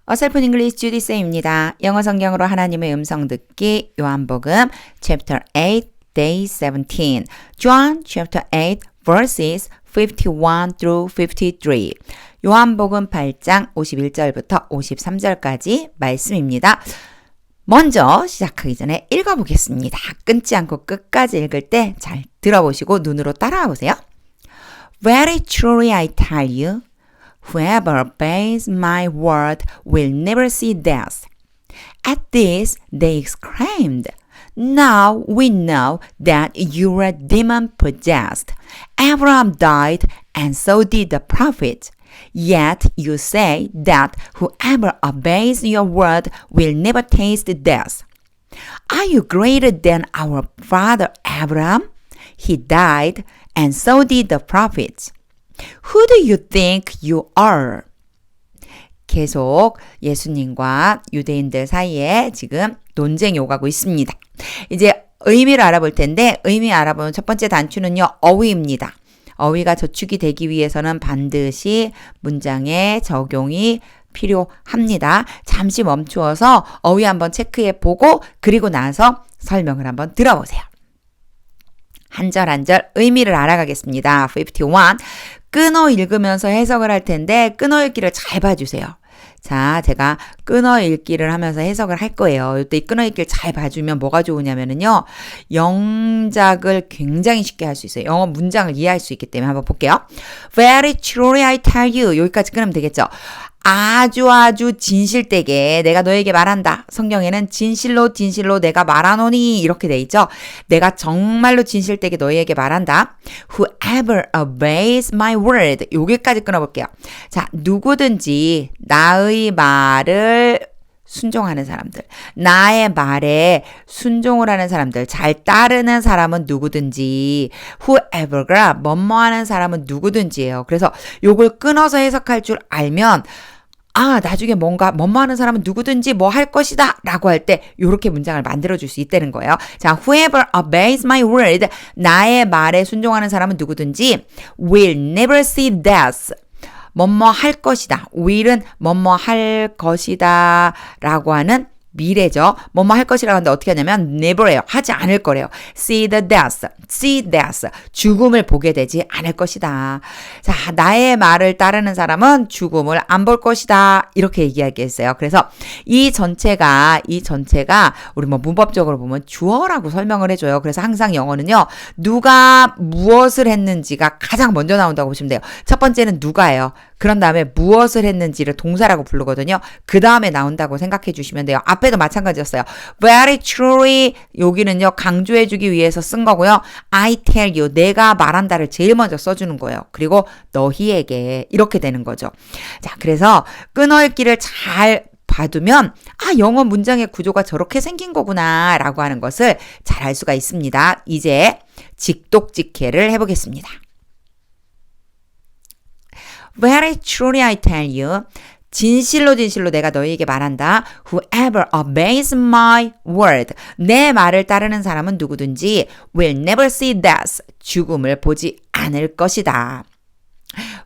어설픈 잉글리시 주디 쌤입니다. 영어 성경으로 하나님의 음성 듣기 요한복음 chapter 8 day 17 John chapter 8 verses 51 through 53 요한복음 8장 51절부터 53절까지 말씀입니다. 먼저 시작하기 전에 읽어보겠습니다. 끊지 않고 끝까지 읽을 때 잘 들어보시고 눈으로 따라와 보세요. Very truly I tell you, whoever obeys my word will never see death. At this they exclaimed, Now we know that you are demon-possessed. Abraham died, and so did the prophets. Yet you say that whoever obeys your word will never taste death. Are you greater than our father Abraham? He died, and so did the prophets. Who do you think you are? 계속 예수님과 유대인들 사이에 지금 논쟁이 오가고 있습니다. 이제 의미를 알아볼 텐데 의미 알아보는 첫 번째 단추는요. 어휘입니다. 어휘가 저축이 되기 위해서는 반드시 문장에 적용이 필요합니다. 잠시 멈추어서 어휘 한번 체크해 보고 그리고 나서 설명을 한번 들어보세요. 한 절 한 절 의미를 알아가겠습니다. 51. 끊어 읽으면서 해석을 할 텐데 끊어 읽기를 잘 봐주세요. 자, 제가 끊어 읽기를 하면서 해석을 할 거예요. 이때 끊어 읽기를 잘 봐주면 뭐가 좋으냐면은요. 영작을 굉장히 쉽게 할 수 있어요. 영어 문장을 이해할 수 있기 때문에 한번 볼게요. Very truly I tell you. 여기까지 끊으면 되겠죠. 아주 진실되게 내가 너에게 말한다. 성경에는 진실로 내가 말하노니 이렇게 돼 있죠. 내가 정말로 진실되게 너에게 말한다. Whoever obeys my word. 여기까지 끊어볼게요. 자, 누구든지 나의 말을 순종하는 사람들, 나의 말에 순종을 하는 사람들, 잘 따르는 사람은 누구든지, whoever가 뭐뭐하는 사람은 누구든지예요. 그래서 요걸 끊어서 해석할 줄 알면 나중에 뭔가 뭐뭐하는 사람은 누구든지 뭐 할 것이다 라고 할 때 요렇게 문장을 만들어줄 수 있다는 거예요. 자, whoever obeys my word, 나의 말에 순종하는 사람은 누구든지 will never see death. 뭐뭐 할 것이다. will은 뭐뭐 할 것이다 라고 하는 미래죠. 뭐뭐 할 것이라고 하는데 어떻게 하냐면 never예요. 하지 않을 거래요. see death. 죽음을 보게 되지 않을 것이다. 자, 나의 말을 따르는 사람은 죽음을 안 볼 것이다. 이렇게 얘기하겠어요. 그래서 이 전체가 우리 뭐 문법적으로 보면 주어라고 설명을 해줘요. 그래서 항상 영어는요. 누가 무엇을 했는지가 가장 먼저 나온다고 보시면 돼요. 첫 번째는 누가예요. 그런 다음에 무엇을 했는지를 동사라고 부르거든요. 그 다음에 나온다고 생각해 주시면 돼요. 앞에도 마찬가지였어요. Very truly 여기는요. 강조해주기 위해서 쓴 거고요. I tell you 내가 말한다를 제일 먼저 써주는 거예요. 그리고 너희에게 이렇게 되는 거죠. 자, 그래서 끊어읽기를 잘 봐두면 영어 문장의 구조가 저렇게 생긴 거구나 라고 하는 것을 잘 알 수가 있습니다. 이제 직독직해를 해보겠습니다. Very truly I tell you. 진실로 내가 너희에게 말한다. Whoever obeys my word. 내 말을 따르는 사람은 누구든지 will never see death. 죽음을 보지 않을 것이다.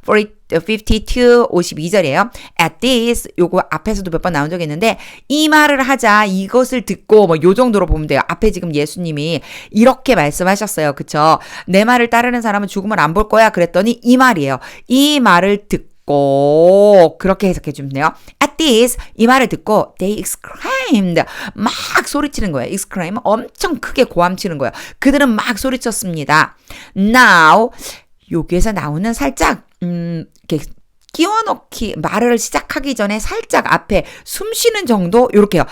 52절이에요. At this, 요거 앞에서도 몇 번 나온 적이 있는데 이 말을 하자, 이것을 듣고 뭐 요 정도로 보면 돼요. 앞에 지금 예수님이 이렇게 말씀하셨어요. 그쵸? 내 말을 따르는 사람은 죽음을 안 볼 거야. 그랬더니 이 말이에요. 이 말을 듣고 그렇게 해석해 주면 돼요. At this, 이 말을 듣고 they exclaimed. 막 소리치는 거예요. exclaim, 엄청 크게 고함치는 거예요. 그들은 막 소리쳤습니다. Now, 여기에서 나오는 살짝 이렇게 끼워넣기 말을 시작하기 전에 살짝 앞에 숨 쉬는 정도 요렇게요.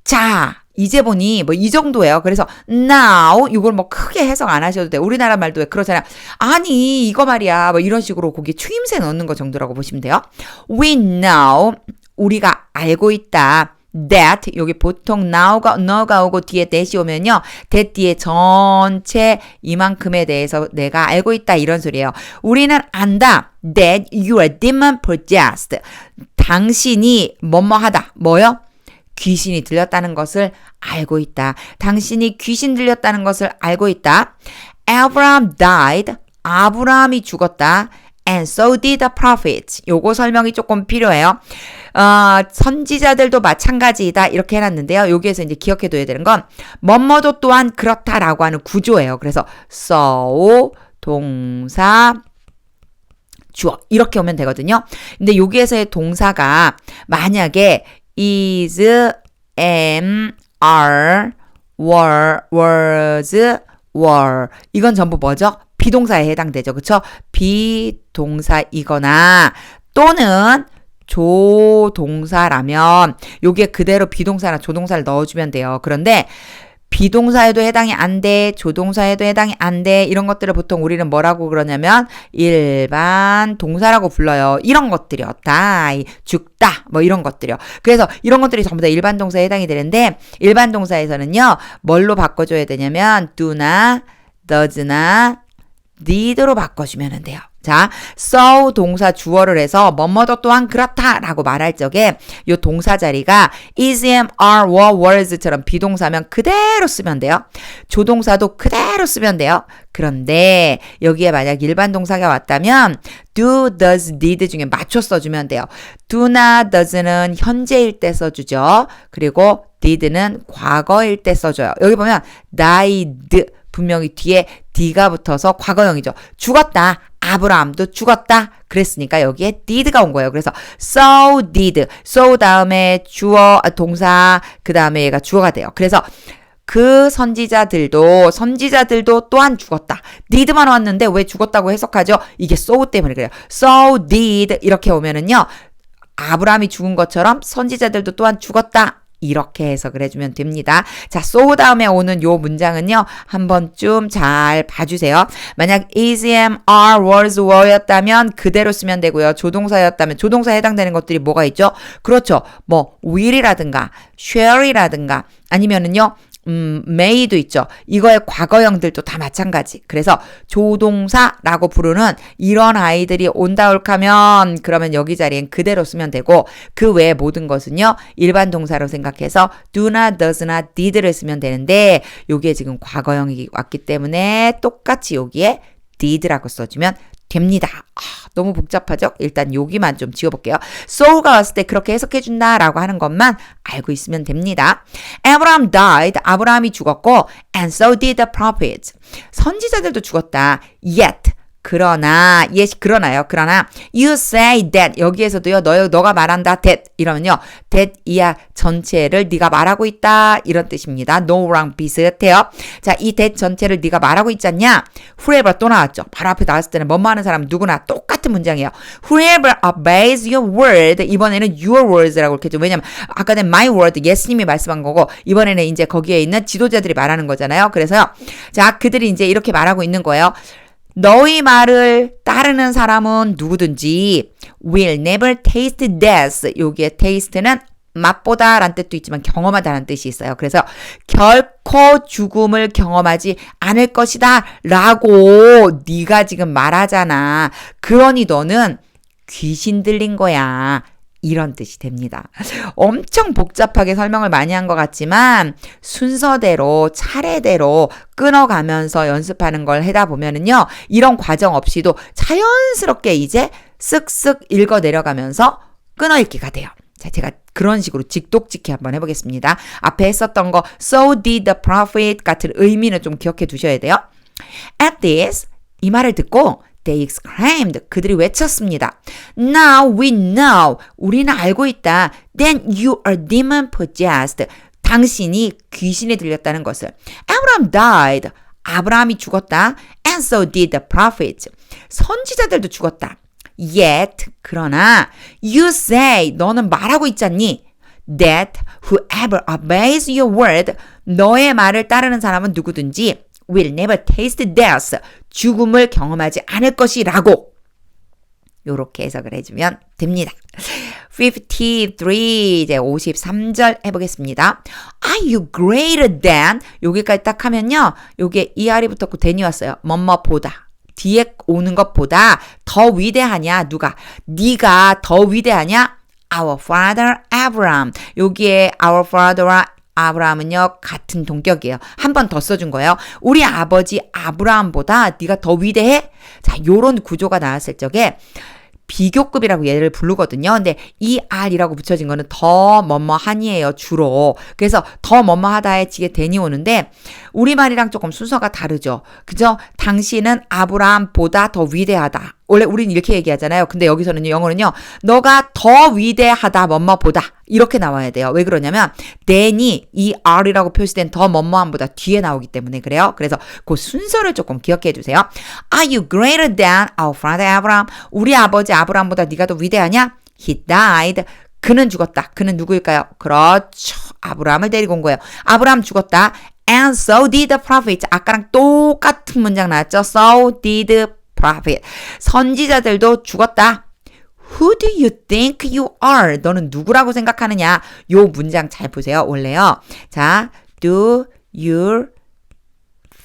자, 이제 보니 뭐 이 정도예요. 그래서 now 이걸 뭐 크게 해석 안 하셔도 돼요. 우리나라 말도 왜 그러잖아요. 아니 이거 말이야. 뭐 이런 식으로 거기에 추임새 넣는 거 정도라고 보시면 돼요. We know 우리가 알고 있다. that 여기 보통 now가 오고 뒤에 that이 오면요. that 뒤에 전체 이만큼에 대해서 내가 알고 있다 이런 소리예요. 우리는 안다. that you are demon possessed. 당신이 뭐뭐하다. 뭐요? 귀신이 들렸다는 것을 알고 있다. 당신이 귀신 들렸다는 것을 알고 있다. Abraham died. 아브라함이 죽었다. And so did the prophets. 요거 설명이 조금 필요해요. 선지자들도 마찬가지이다 이렇게 해놨는데요. 여기에서 이제 기억해둬야 되는 건 뭐뭐도 또한 그렇다라고 하는 구조예요. 그래서 so 동사 주어 이렇게 오면 되거든요. 근데 여기에서의 동사가 만약에 is, am, are, were, was, were 이건 전부 뭐죠? 비동사에 해당되죠. 그쵸? 비동사이거나 또는 조동사라면 여기에 그대로 비동사나 조동사를 넣어주면 돼요. 그런데 비동사에도 해당이 안 돼, 조동사에도 해당이 안 돼, 이런 것들을 보통 우리는 뭐라고 그러냐면 일반 동사라고 불러요. 이런 것들이요. die, 죽다, 뭐 이런 것들이요. 그래서 이런 것들이 전부 다 일반 동사에 해당이 되는데 일반 동사에서는요. 뭘로 바꿔줘야 되냐면 do나, does나, did로 바꿔주면 돼요. 자, so 동사 주어를 해서 뭐뭐도 또한 그렇다라고 말할 적에 이 동사 자리가 is, am, are, were, was처럼 비동사면 그대로 쓰면 돼요. 조동사도 그대로 쓰면 돼요. 그런데 여기에 만약 일반 동사가 왔다면 do, does, did 중에 맞춰 써주면 돼요. do나 does는 현재일 때 써주죠. 그리고 did는 과거일 때 써줘요. 여기 보면 died 분명히 뒤에 d가 붙어서 과거형이죠. 죽었다. 아브라함도 죽었다. 그랬으니까 여기에 did가 온 거예요. 그래서 so did. so 다음에 주어, 동사, 그 다음에 얘가 주어가 돼요. 그래서 그 선지자들도 또한 죽었다. did만 왔는데 왜 죽었다고 해석하죠? 이게 so 때문에 그래요. so did 이렇게 오면은요. 아브라함이 죽은 것처럼 선지자들도 또한 죽었다. 이렇게 해석을 해주면 됩니다. 자, so 다음에 오는 요 문장은요. 한 번쯤 잘 봐주세요. 만약 is, am, are, was, were였다면 그대로 쓰면 되고요. 조동사였다면 조동사에 해당되는 것들이 뭐가 있죠? 그렇죠. 뭐 will이라든가 shall이라든가 아니면은요. may도 있죠. 이거의 과거형들도 다 마찬가지. 그래서 조동사라고 부르는 이런 아이들이 온다 올까면 그러면 여기 자리엔 그대로 쓰면 되고 그 외의 모든 것은요. 일반 동사로 생각해서 do나 does나 did를 쓰면 되는데 여기에 지금 과거형이 왔기 때문에 똑같이 여기에 did라고 써주면 됩니다. 너무 복잡하죠? 일단 여기만 좀 지워볼게요. so가 왔을 때 그렇게 해석해준다라고 하는 것만 알고 있으면 됩니다. Abraham died. 아브라함이 죽었고 and so did the prophets. 선지자들도 죽었다. Yet. 그러나 you say that 여기에서도요 너가 말한다 that 이러면요 that 이야 전체를 네가 말하고 있다 이런 뜻입니다. no랑 비슷해요. 자, 이 that 전체를 네가 말하고 있잖냐? whoever 또 나왔죠. 바로 앞에 나왔을 때는 뭐뭐 하는 사람 누구나 똑같은 문장이에요. whoever obeys your word 이번에는 your words라고 이렇게 좀 왜냐면 아까는 my word 예수님이 말씀한 거고 이번에는 이제 거기에 있는 지도자들이 말하는 거잖아요. 그래서요 자 그들이 이제 이렇게 말하고 있는 거예요. 너희 말을 따르는 사람은 누구든지 will never taste death. 여기에 taste는 맛보다 라는 뜻도 있지만 경험하다라는 뜻이 있어요. 그래서 결코 죽음을 경험하지 않을 것이다 라고 네가 지금 말하잖아. 그러니 너는 귀신 들린 거야. 이런 뜻이 됩니다. 엄청 복잡하게 설명을 많이 한 것 같지만 순서대로 차례대로 끊어가면서 연습하는 걸 하다 보면은요. 이런 과정 없이도 자연스럽게 이제 쓱쓱 읽어 내려가면서 끊어 읽기가 돼요. 자, 제가 그런 식으로 직독직히 한번 해보겠습니다. 앞에 했었던 거 so did the prophet 같은 의미는 좀 기억해 두셔야 돼요. At this 이 말을 듣고 They exclaimed. 그들이 외쳤습니다. Now we know. 우리는 알고 있다. Then you are demon possessed. 당신이 귀신에 들렸다는 것을. Abraham died. 아브라함이 죽었다. And so did the prophets. 선지자들도 죽었다. Yet, 그러나 you say, 너는 말하고 있잖니. That whoever obeys your word, 너의 말을 따르는 사람은 누구든지 will never taste death. 죽음을 경험하지 않을 것이라고. 요렇게 해석을 해주면 됩니다. 53, 이제 53절 해보겠습니다. Are you greater than? 여기까지 딱 하면요. 요게 ER이 붙었고 than이 왔어요. 뭐뭐보다. 뒤에 오는 것보다 더 위대하냐? 누가? 네가 더 위대하냐? Our father Abraham. 여기에 our father와 아브라함은요 같은 동격이에요. 한 번 더 써준 거예요. 우리 아버지 아브라함보다 네가 더 위대해? 자, 요런 구조가 나왔을 적에 비교급이라고 얘를 부르거든요. 근데 이 R이라고 붙여진 거는 더 뭐뭐하니예요, 주로. 그래서 더 뭐뭐하다에 지게 대니 오는데 우리말이랑 조금 순서가 다르죠. 그죠? 당신은 아브라함보다 더 위대하다. 원래 우리는 이렇게 얘기하잖아요. 근데 여기서는요, 영어는요, 너가 더 위대하다, 뭐뭐보다. 이렇게 나와야 돼요. 왜 그러냐면, than이 이 R이라고 표시된 더 뭐뭐함보다 뒤에 나오기 때문에 그래요. 그래서 그 순서를 조금 기억해 주세요. Are you greater than our father Abraham? 우리 아버지 아브라함보다 네가 더 위대하냐? He died. 그는 죽었다. 그는 누구일까요? 그렇죠. 아브라함을 데리고 온 거예요. 아브라함 죽었다. And so did the prophet. 아까랑 똑같은 문장 나왔죠. So did prophet. 선지자들도 죽었다. Who do you think you are? 너는 누구라고 생각하느냐? 요 문장 잘 보세요. 원래요. 자, do you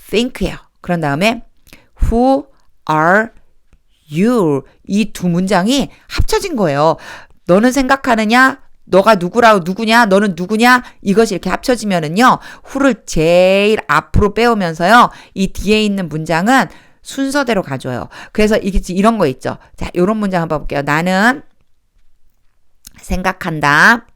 think예요. 그런 다음에 who are you? 이 두 문장이 합쳐진 거예요. 너는 생각하느냐? 너가 누구냐? 너는 누구냐? 이것이 이렇게 합쳐지면은요. who를 제일 앞으로 빼오면서요. 이 뒤에 있는 문장은 순서대로 가져요. 그래서 이런 거 있죠. 자, 요런 문장 한번 볼게요. 나는 생각한다.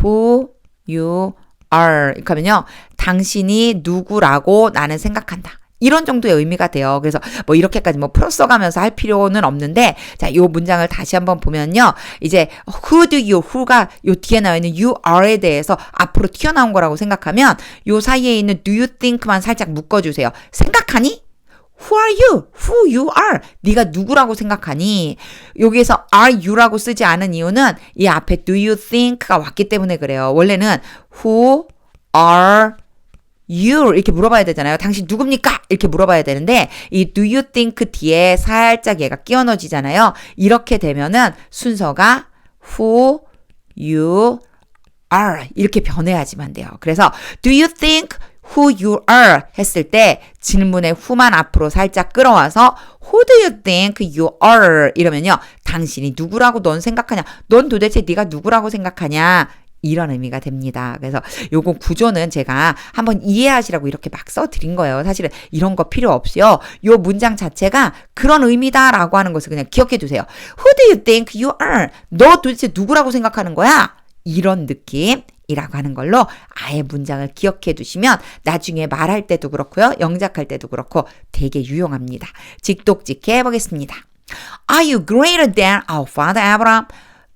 Who you are. 이렇게 하면요. 당신이 누구라고 나는 생각한다. 이런 정도의 의미가 돼요. 그래서 뭐 이렇게까지 뭐 풀어 써가면서 할 필요는 없는데, 자, 요 문장을 다시 한번 보면요. 이제 who do you, who가 요 뒤에 나와 있는 you are에 대해서 앞으로 튀어나온 거라고 생각하면 요 사이에 있는 do you think만 살짝 묶어주세요. 생각하니? Who are you? Who you are? 네가 누구라고 생각하니? 여기에서 are you라고 쓰지 않은 이유는 이 앞에 do you think가 왔기 때문에 그래요. 원래는 who are you 이렇게 물어봐야 되잖아요. 당신 누굽니까? 이렇게 물어봐야 되는데 이 do you think 뒤에 살짝 얘가 끼워 넣어지잖아요. 이렇게 되면은 순서가 who you are 이렇게 변해야지만 돼요. 그래서 do you think who you are 했을 때 질문의 who만 앞으로 살짝 끌어와서 who do you think you are 이러면요. 당신이 누구라고 넌 생각하냐? 넌 도대체 네가 누구라고 생각하냐? 이런 의미가 됩니다. 그래서 요거 구조는 제가 한번 이해하시라고 이렇게 막 써드린 거예요. 사실은 이런 거 필요 없이요. 요 문장 자체가 그런 의미다라고 하는 것을 그냥 기억해 두세요. Who do you think you are? 너 도대체 누구라고 생각하는 거야? 이런 느낌이라고 하는 걸로 아예 문장을 기억해 두시면 나중에 말할 때도 그렇고요. 영작할 때도 그렇고 되게 유용합니다. 직독직해 해보겠습니다. Are you greater than our father Abraham?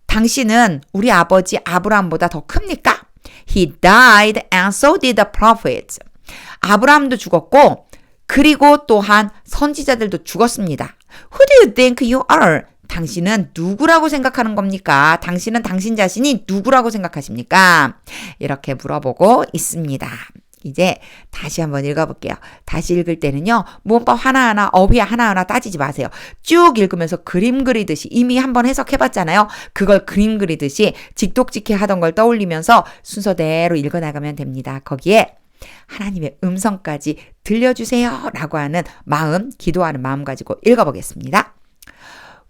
당신은 우리 아버지 아브라함보다 더 큽니까? He died and so did the prophets. 아브라함도 죽었고 그리고 또한 선지자들도 죽었습니다. Who do you think you are? 당신은 누구라고 생각하는 겁니까? 당신은 당신 자신이 누구라고 생각하십니까? 이렇게 물어보고 있습니다. 이제 다시 한번 읽어볼게요. 다시 읽을 때는요. 문법 하나하나 어휘 하나하나 따지지 마세요. 쭉 읽으면서 그림 그리듯이 이미 한번 해석해봤잖아요. 그걸 그림 그리듯이 직독직해 하던 걸 떠올리면서 순서대로 읽어나가면 됩니다. 거기에 하나님의 음성까지 들려주세요 라고 하는 마음, 기도하는 마음 가지고 읽어보겠습니다.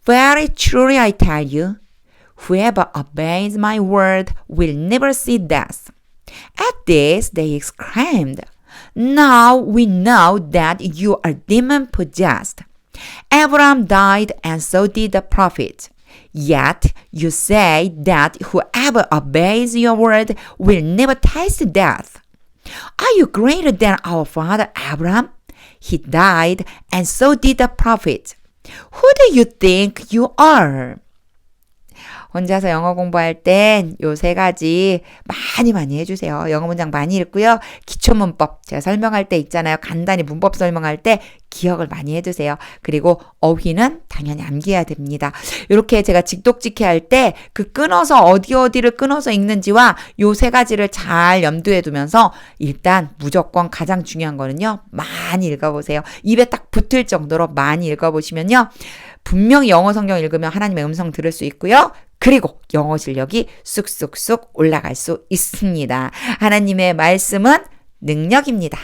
Very truly I tell you, whoever obeys my word will never see death. At this they exclaimed, Now we know that you are demon-possessed. Abraham died and so did the prophets. Yet you say that whoever obeys your word will never taste death. Are you greater than our father Abraham? He died and so did the prophets. Who do you think you are? 혼자서 영어 공부할 땐 요 세 가지 많이 해주세요. 영어 문장 많이 읽고요. 기초문법 제가 설명할 때 있잖아요. 간단히 문법 설명할 때 기억을 많이 해두세요. 그리고 어휘는 당연히 암기해야 됩니다. 이렇게 제가 직독직해 할 때 그 끊어서 어디를 끊어서 읽는지와 요 세 가지를 잘 염두에 두면서 일단 무조건 가장 중요한 거는요. 많이 읽어보세요. 입에 딱 붙을 정도로 많이 읽어보시면요. 분명히 영어 성경 읽으면 하나님의 음성 들을 수 있고요. 그리고 영어 실력이 쑥쑥쑥 올라갈 수 있습니다. 하나님의 말씀은 능력입니다.